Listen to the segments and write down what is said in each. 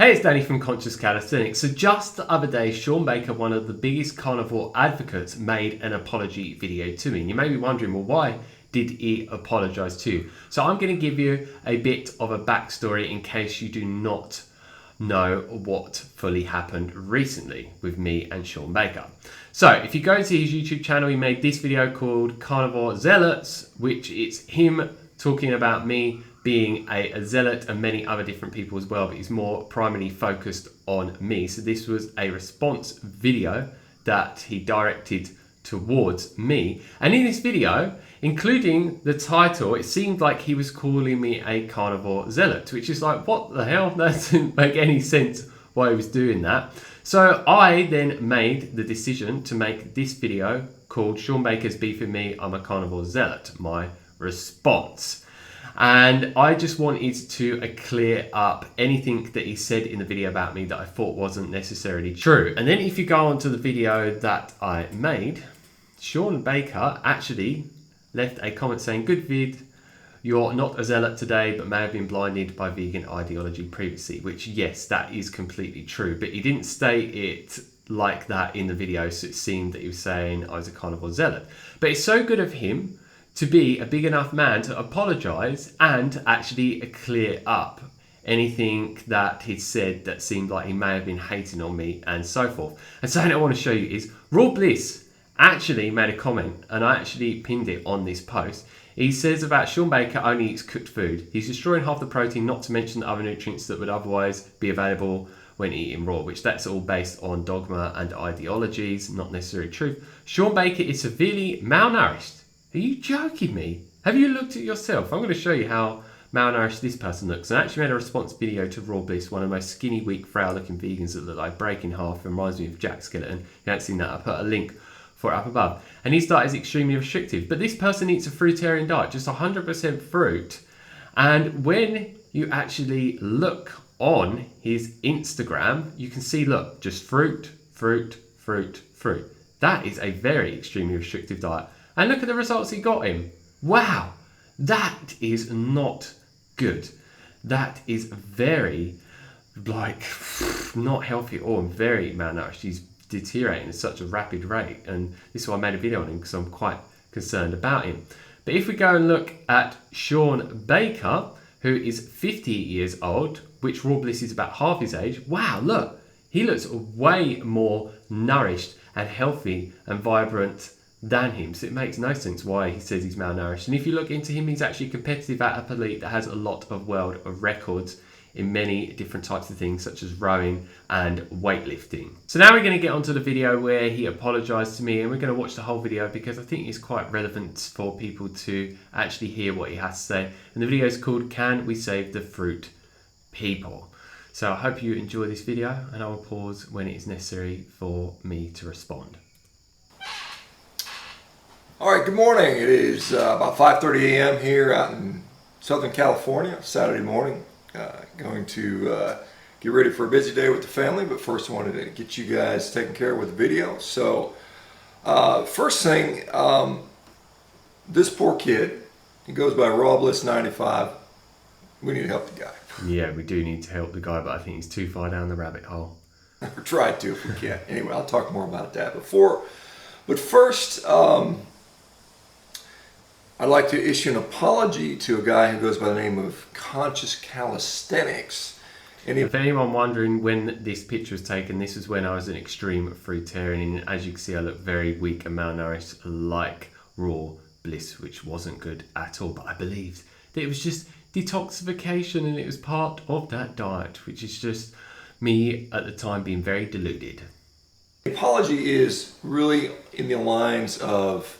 Hey, it's Danny from Conscious Calisthenics. So just the other day, Shawn Baker, one of the biggest carnivore advocates, made an apology video to me. And you may be wondering, well, why did he apologise to you? So I'm going to give you a bit of a backstory in case you do not know what fully happened recently with me and Shawn Baker. So if you go to his YouTube channel, he made this video called Carnivore Zealots, which is him talking about me being a zealot and many other different people as well, but he's more primarily focused on me. So this was a response video that he directed towards me. And in this video, including the title, it seemed like he was calling me a carnivore zealot, which is like, what the hell? That doesn't make any sense why he was doing that. So I then made the decision to make this video called Shawn Baker's Beefing Me, I'm a Carnivore Zealot, my response. And I just wanted to clear up anything that he said in the video about me that I thought wasn't necessarily true. And then if you go onto the video that I made, Shawn Baker actually left a comment saying, "Good vid, you're not a zealot today, but may have been blinded by vegan ideology previously," which, yes, that is completely true. But he didn't state it like that in the video, so it seemed that he was saying I was a carnivore zealot. But it's so good of him to be a big enough man to apologise and actually clear up anything that he'd said that seemed like he may have been hating on me and so forth. And something I want to show you is Raw Bliss actually made a comment, and I actually pinned it on this post. He says about Shawn Baker only eats cooked food. He's destroying half the protein, not to mention the other nutrients that would otherwise be available when eating raw, which that's all based on dogma and ideologies, not necessarily truth. Shawn Baker is severely malnourished. Are you joking me? Have you looked at yourself? I'm going to show you how malnourished this person looks. I actually made a response video to Raw Bliss, one of the most skinny, weak, frail looking vegans that look like break in half and reminds me of Jack Skeleton. If you haven't seen that, I'll put a link for it up above. And his diet is extremely restrictive. But this person eats a fruitarian diet, just 100% fruit. And when you actually look on his Instagram, you can see, look, just fruit, fruit, fruit, fruit. That is a very extremely restrictive diet. And look at the results he got him. Wow, that is not good. That is very, like, not healthy at all, and very malnourished. He's deteriorating at such a rapid rate. And this is why I made a video on him, because I'm quite concerned about him. But if we go and look at Shawn Baker, who is 50 years old, which Raw Bliss is about half his age. Wow, look, he looks way more nourished and healthy and vibrant than him, so it makes no sense why he says he's malnourished. And if you look into him, he's actually a competitive athlete that has a lot of world records in many different types of things, such as rowing and weightlifting. So now we're going to get onto the video where he apologised to me, and we're going to watch the whole video because I think it's quite relevant for people to actually hear what he has to say. And the video is called Can We Save the Fruit People? So I hope you enjoy this video, and I will pause when it is necessary for me to respond. All right, good morning. It is about 5:30 a.m. here out in Southern California, Saturday morning. Going to get ready for a busy day with the family, but first I wanted to get you guys taken care of with the video. So first thing, this poor kid, he goes by Raw Bliss 95. We need to help the guy. Yeah, we do need to help the guy, but I think he's too far down the rabbit hole. Or try to if we can. Anyway, I'll talk more about that. But first, I'd like to issue an apology to a guy who goes by the name of Conscious Calisthenics. And if anyone wondering when this picture was taken, this was when I was an extreme fruitarian. And as you can see, I look very weak and malnourished like Raw Bliss, which wasn't good at all. But I believed that it was just detoxification and it was part of that diet, which is just me at the time being very deluded. The apology is really in the lines of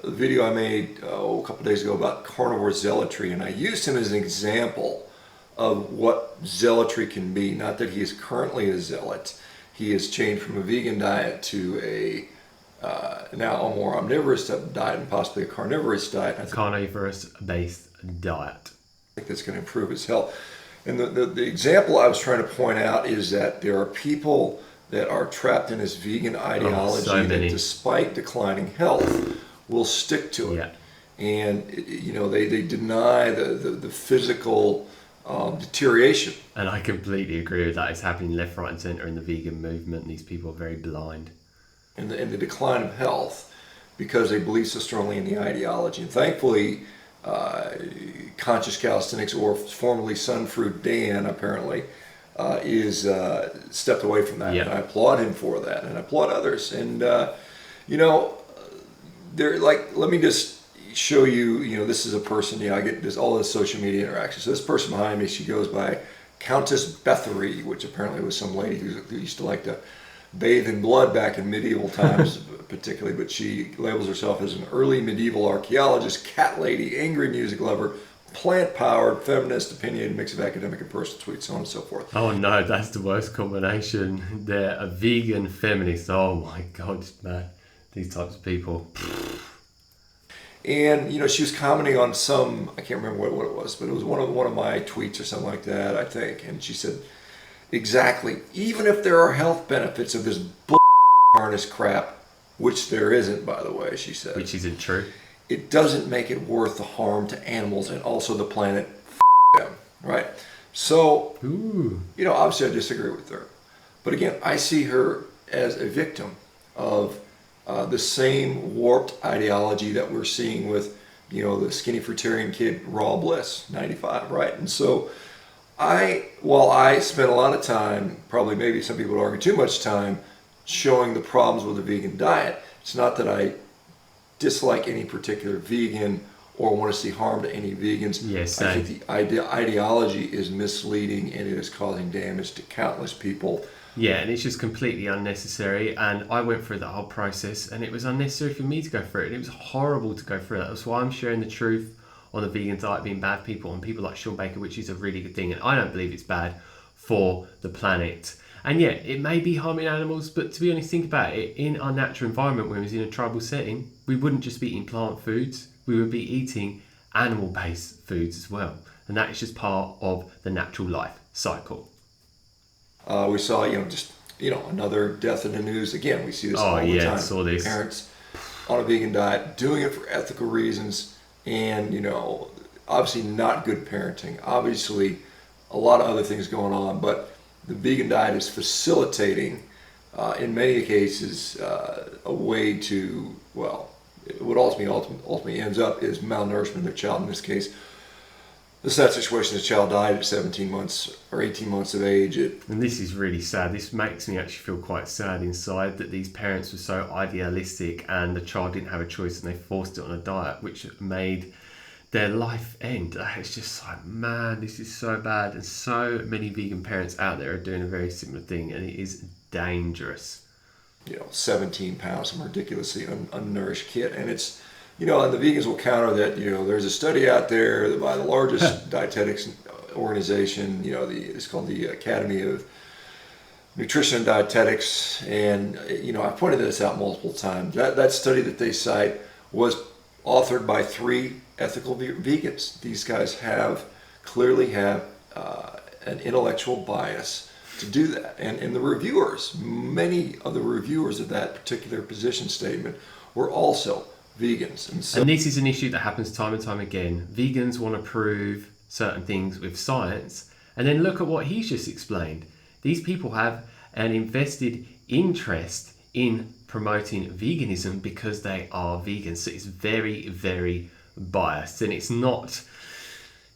the video I made a couple days ago about carnivore zealotry, and I used him as an example of what zealotry can be. Not that he is currently a zealot. He has changed from a vegan diet to a now a more omnivorous diet and possibly a carnivorous diet. A carnivorous-based diet. I think that's going to improve his health. And the example I was trying to point out is that there are people that are trapped in this vegan ideology that despite declining health will stick to it. Yeah. And you know, they deny the physical deterioration. And I completely agree with that. It's happening left, right, and centre in the vegan movement. These people are very blind. And the decline of health because they believe so strongly in the ideology. And thankfully, conscious calisthenics, or formerly Sunfruit Dan, apparently, is stepped away from that. Yeah. And I applaud him for that, and I applaud others. And you know, they're like, let me just show you. You know, this is a person. I get this all this social media interaction. So this person behind me, she goes by Countess Bethery, which apparently was some lady who used to like to bathe in blood back in medieval times, particularly. But she labels herself as an early medieval archaeologist, cat lady, angry music lover, plant-powered, feminist, opinionated mix of academic and personal tweets, so on and so forth. Oh no, that's the worst combination. They're a vegan feminist. Oh my God, man. These types of people. And you know, she was commenting on some, I can't remember what it was, but it was one of my tweets or something like that, I think. And she said, exactly, even if there are health benefits of this harness crap, which there isn't, by the way, she said. Which isn't true. It doesn't make it worth the harm to animals and also the planet. Them, right? So, Ooh. you know, obviously I disagree with her. But again, I see her as a victim of the same warped ideology that we're seeing with, you know, the skinny fruitarian kid, Raw Bliss, 95, right? And so while I spent a lot of time, probably maybe some people would argue too much time, showing the problems with the vegan diet, it's not that I dislike any particular vegan or want to see harm to any vegans. Yes, I think the ideology is misleading and it is causing damage to countless people. Yeah, and it's just completely unnecessary. And I went through the whole process and it was unnecessary for me to go through it. And it was horrible to go through that. That's why I'm sharing the truth on the vegan diet being bad people and people like Shawn Baker, which is a really good thing. And I don't believe it's bad for the planet. And yeah, it may be harming animals, but to be honest, think about it. In our natural environment, when we was in a tribal setting, we wouldn't just be eating plant foods. We would be eating animal-based foods as well. And that is just part of the natural life cycle. We saw, another death in the news. Again, we see this all the time. Saw this. Parents on a vegan diet doing it for ethical reasons, and obviously not good parenting. Obviously, a lot of other things going on, but the vegan diet is facilitating, in many cases, a way to, what ultimately ends up is malnourishment of their child. In this case, the sad situation, the child died at 17 months or 18 months of age. And this is really sad. This makes me actually feel quite sad inside that these parents were so idealistic and the child didn't have a choice and they forced it on a diet which made their life end. It's just like, man, this is so bad. And so many vegan parents out there are doing a very similar thing and it is dangerous. 17 pounds, some ridiculously unnourished kid. And it's, and the vegans will counter that, there's a study out there by the largest dietetics organization, it's called the Academy of Nutrition and Dietetics. And, I've pointed this out multiple times. That study that they cite was authored by 3 ethical vegans. These guys clearly have an intellectual bias to do that. And the reviewers, many of the reviewers of that particular position statement were also vegans. And this is an issue that happens time and time again. Vegans want to prove certain things with science, and then look at what he's just explained. These people have an invested interest in promoting veganism because they are vegans. So it's very, very biased, and it's not,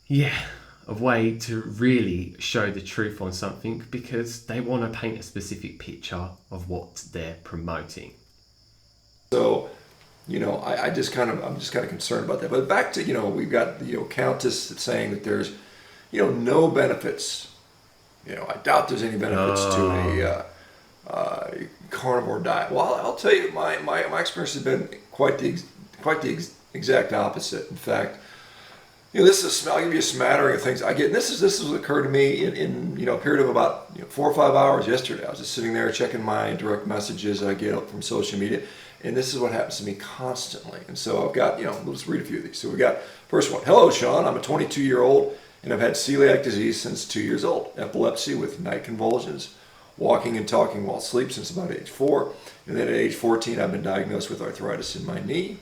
a way to really show the truth on something because they want to paint a specific picture of what they're promoting. So, I'm just kind of concerned about that. But back to, we've got the Countess saying that there's, no benefits. I doubt there's any benefits to a carnivore diet. Well, I'll tell you, my experience has been quite the exact opposite. In fact, I'll give you a smattering of things I get. And this has occurred to me in a period of about 4 or 5 hours yesterday. I was just sitting there checking my direct messages I get from social media, and this is what happens to me constantly. And so I've got, let's read a few of these. So we got first one. Hello, Shawn. I'm a 22-year-old, and I've had celiac disease since 2 years old. Epilepsy with night convulsions, walking and talking while asleep since about age 4. And then at age 14, I've been diagnosed with arthritis in my knee.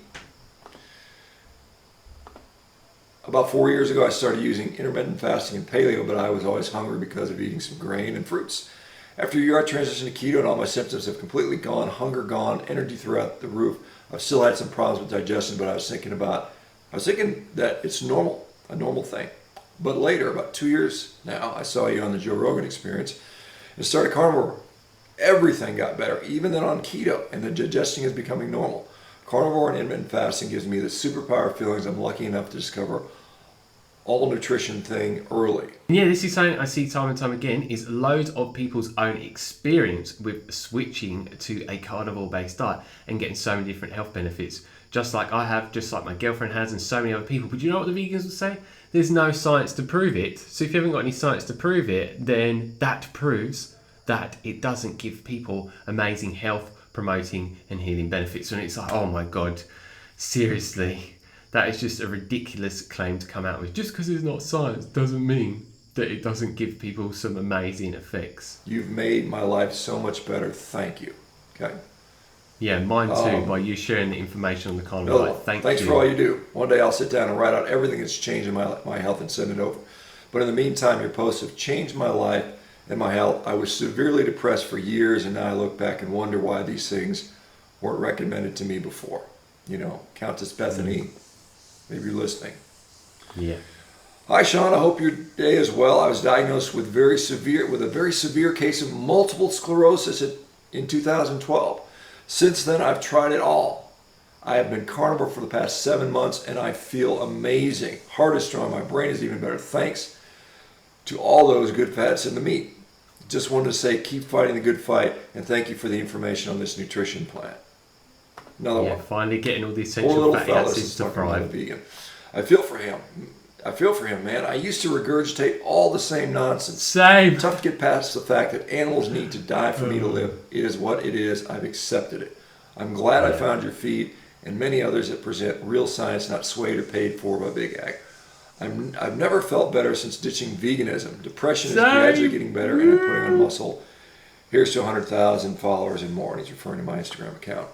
about 4 years ago, I started using intermittent fasting and paleo, but I was always hungry because of eating some grain and fruits. After a year, I transitioned to keto, and all my symptoms have completely gone, hunger gone, energy throughout the roof. I've still had some problems with digestion, but I was thinking that it's normal, a normal thing. But later, about 2 years now, I saw you on the Joe Rogan Experience and started carnivore. Everything got better, even then on keto, and the digestion is becoming normal. Carnivore and intermittent fasting gives me the superpower feelings I'm lucky enough to discover all nutrition thing early. Yeah, this is something I see time and time again, is loads of people's own experience with switching to a carnivore-based diet and getting so many different health benefits. Just like I have, just like my girlfriend has, and so many other people. But you know what the vegans will say? There's no science to prove it. So if you haven't got any science to prove it, then that proves that it doesn't give people amazing health, promoting and healing benefits. And it's like, oh my God, seriously. That is just a ridiculous claim to come out with. Just because it's not science doesn't mean that it doesn't give people some amazing effects. You've made my life so much better. Thank you. Okay. Yeah, mine too, by you sharing the information on the carnivore diet. Thanks for all you do. One day I'll sit down and write out everything that's changed in my health and send it over. But in the meantime, your posts have changed my life and my health. I was severely depressed for years, and now I look back and wonder why these things weren't recommended to me before. You know, Countess Bethany, maybe you're listening. Yeah. Hi, Shawn. I hope your day is well. I was diagnosed with a very severe case of multiple sclerosis in 2012. Since then, I've tried it all. I have been carnivore for the past 7 months, and I feel amazing. Heart is strong. My brain is even better. Thanks to all those good fats in the meat. Just wanted to say, keep fighting the good fight, and thank you for the information on this nutrition plan. Another one. Finally getting all the Poor essential little fatty fella acids is to talking about a thrive. vegan. I feel for him, man. I used to regurgitate all the same nonsense. Same. Tough to get past the fact that animals need to die for me to live. It is what it is. I've accepted it. I'm glad I found your feed and many others that present real science, not swayed or paid for by Big Ag. I've never felt better since ditching veganism. Depression is gradually getting better, and I'm putting on muscle. Here's to 100,000 followers and more. And he's referring to my Instagram account.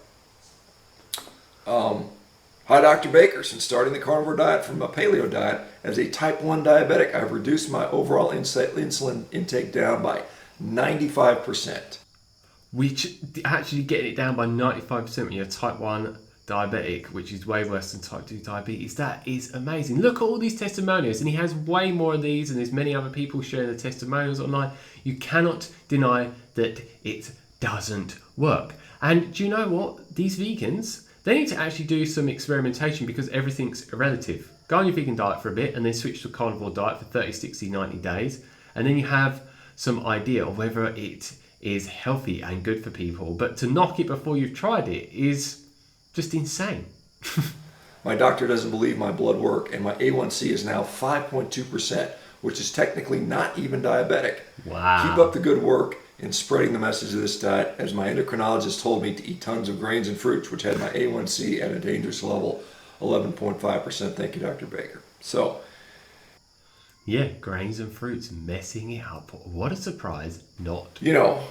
Hi, Dr. Baker. Since starting the carnivore diet from a paleo diet, as a type 1 diabetic, I've reduced my overall insulin intake down by 95%. Which, actually getting it down by 95% when you're type 1 diabetic, which is way worse than type 2 diabetes, that is amazing. Look at all these testimonials, and he has way more of these, and there's many other people sharing the testimonials online. You cannot deny that it doesn't work. And do you know what? These vegans, they need to actually do some experimentation, because everything's relative. Go on your vegan diet for a bit and then switch to a carnivore diet for 30, 60, 90 days. And then you have some idea of whether it is healthy and good for people. But to knock it before you've tried it is just insane. My doctor doesn't believe my blood work, and my A1C is now 5.2%, which is technically not even diabetic. Wow. Keep up the good work in spreading the message of this diet, as my endocrinologist told me to eat tons of grains and fruits, which had my A1C at a dangerous level, 11.5%. Thank you, Dr. Baker. So, yeah, grains and fruits messing it up. What a surprise not. you know,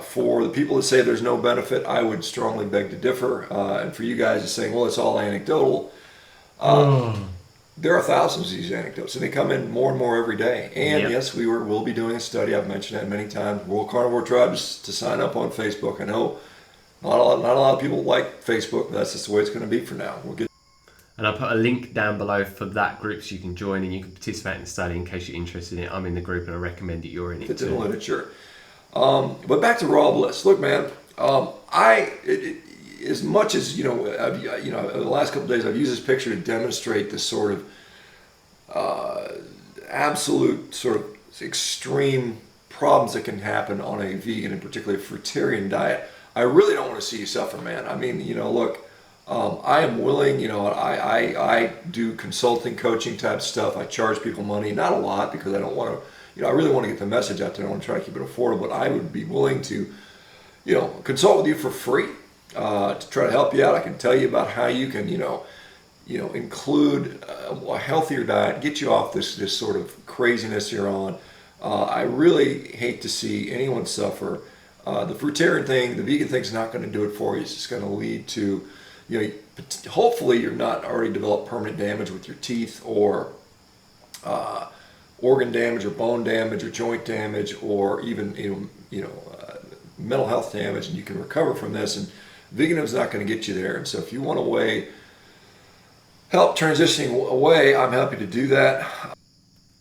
for the people that say there's no benefit, I would strongly beg to differ. And for you guys to saying, well, it's all anecdotal, there are thousands of these anecdotes, and they come in more and more every day. And yes, we'll be doing a study. I've mentioned that many times. World Carnivore Tribes to sign up on Facebook. I know not a lot of people like Facebook, but that's just the way it's going to be for now. And I'll put a link down below for that group so you can join and you can participate in the study in case you're interested in it. I'm in the group and I recommend that you're in it. It's in the literature. But back to raw bliss. Look, man, as much as the last couple of days I've used this picture to demonstrate this sort of absolute sort of extreme problems that can happen on a vegan and particularly a fruitarian diet. I really don't want to see you suffer, man. I mean, look, I am willing. I do consulting, coaching type stuff. I charge people money, not a lot, because I don't want to. I really want to get the message out there. I want to try to keep it affordable, but I would be willing to, consult with you for free to try to help you out. I can tell you about how you can, include a healthier diet, get you off this sort of craziness you're on. I really hate to see anyone suffer. The fruitarian thing, the vegan thing's not going to do it for you. It's just going to lead to, hopefully you're not already developed permanent damage with your teeth, or organ damage, or bone damage, or joint damage, or even mental health damage, and you can recover from this. And veganism is not going to get you there. And so if you want to help transitioning away, I'm happy to do that.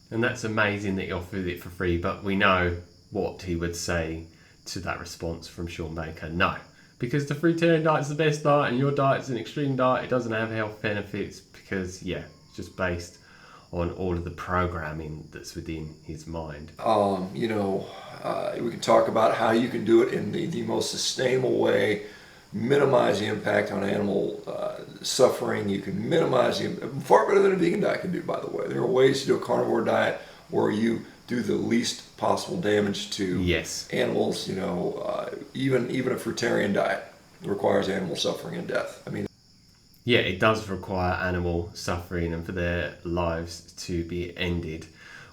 And that's amazing that he offered it for free, but we know what he would say to that response from Shawn Baker. No, because the fruitarian diet's the best diet and your diet's an extreme diet. It doesn't have health benefits because, it's just based on all of the programming that's within his mind. We can talk about how you can do it in the most sustainable way, minimize the impact on animal suffering. You can minimize far better than a vegan diet can do, by the way. There are ways to do a carnivore diet where you do the least possible damage to animals. Even a fruitarian diet requires animal suffering and death. It does require animal suffering and for their lives to be ended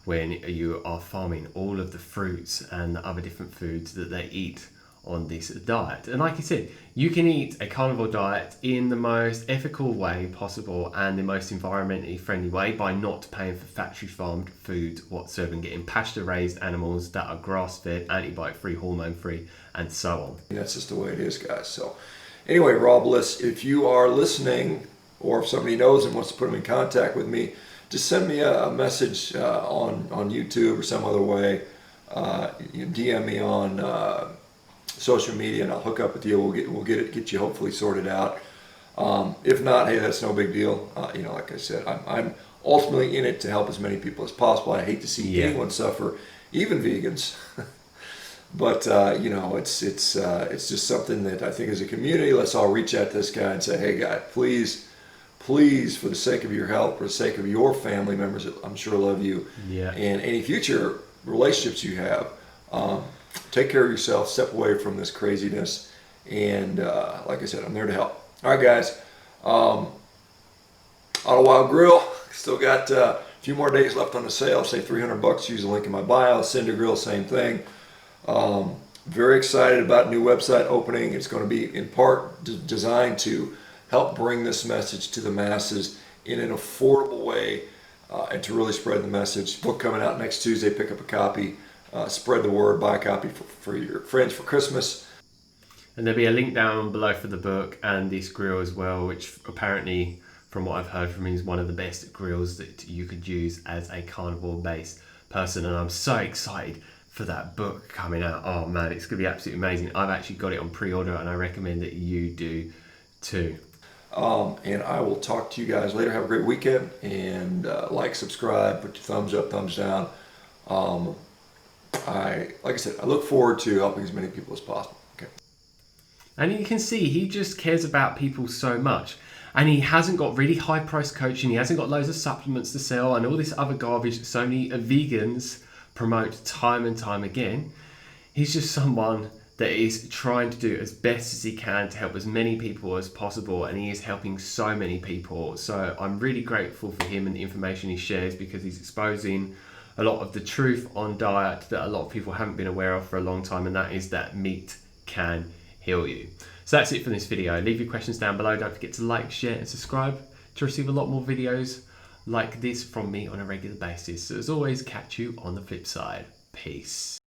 when you are farming all of the fruits and the other different foods that they eat on this diet. And like you said, you can eat a carnivore diet in the most ethical way possible and the most environmentally friendly way by not paying for factory farmed food whatsoever and getting pasture raised animals that are grass fed, antibiotic free, hormone free, and so on. That's just the way it is, guys. So anyway, Rob Bliss, if you are listening, or if somebody knows and wants to put them in contact with me, just send me a message on YouTube or some other way. You DM me on social media, and I'll hook up with you. We'll get you hopefully sorted out. If not, hey, that's no big deal. Like I said, I'm ultimately in it to help as many people as possible. I hate to see anyone suffer, even vegans. But it's just something that I think as a community, let's all reach out to this guy and say, hey, guy, please, for the sake of your health, for the sake of your family members that I'm sure love you, and any future relationships you have, take care of yourself, step away from this craziness, and like I said, I'm there to help. All right, guys. Auto Wild Grill, still got a few more days left on the sale. Say $300. Use the link in my bio. Cinder Grill, same thing. Very excited about new website opening. It's going to be in part designed to help bring this message to the masses in an affordable way, and to really spread the message. Book coming out next Tuesday. Pick up a copy. Spread the word. Buy a copy for your friends for Christmas. And there'll be a link down below for the book and this grill as well, which apparently, from what I've heard from him, is one of the best grills that you could use as a carnivore-based person. And I'm so excited for that book coming out. Oh man, it's going to be absolutely amazing. I've actually got it on pre-order and I recommend that you do too. And I will talk to you guys later. Have a great weekend, and like, subscribe, put your thumbs up, thumbs down. Like I said, I look forward to helping as many people as possible. Okay. And you can see he just cares about people so much. And he hasn't got really high priced coaching. He hasn't got loads of supplements to sell and all this other garbage that so many vegans promote time and time again. He's just someone that is trying to do as best as he can to help as many people as possible, and he is helping so many people. So I'm really grateful for him and the information he shares, because he's exposing a lot of the truth on diet that a lot of people haven't been aware of for a long time, and that is that meat can heal you. So that's it for this video. Leave your questions down below. Don't forget to like, share and subscribe to receive a lot more videos like this from me on a regular basis. So as always, catch you on the flip side. Peace.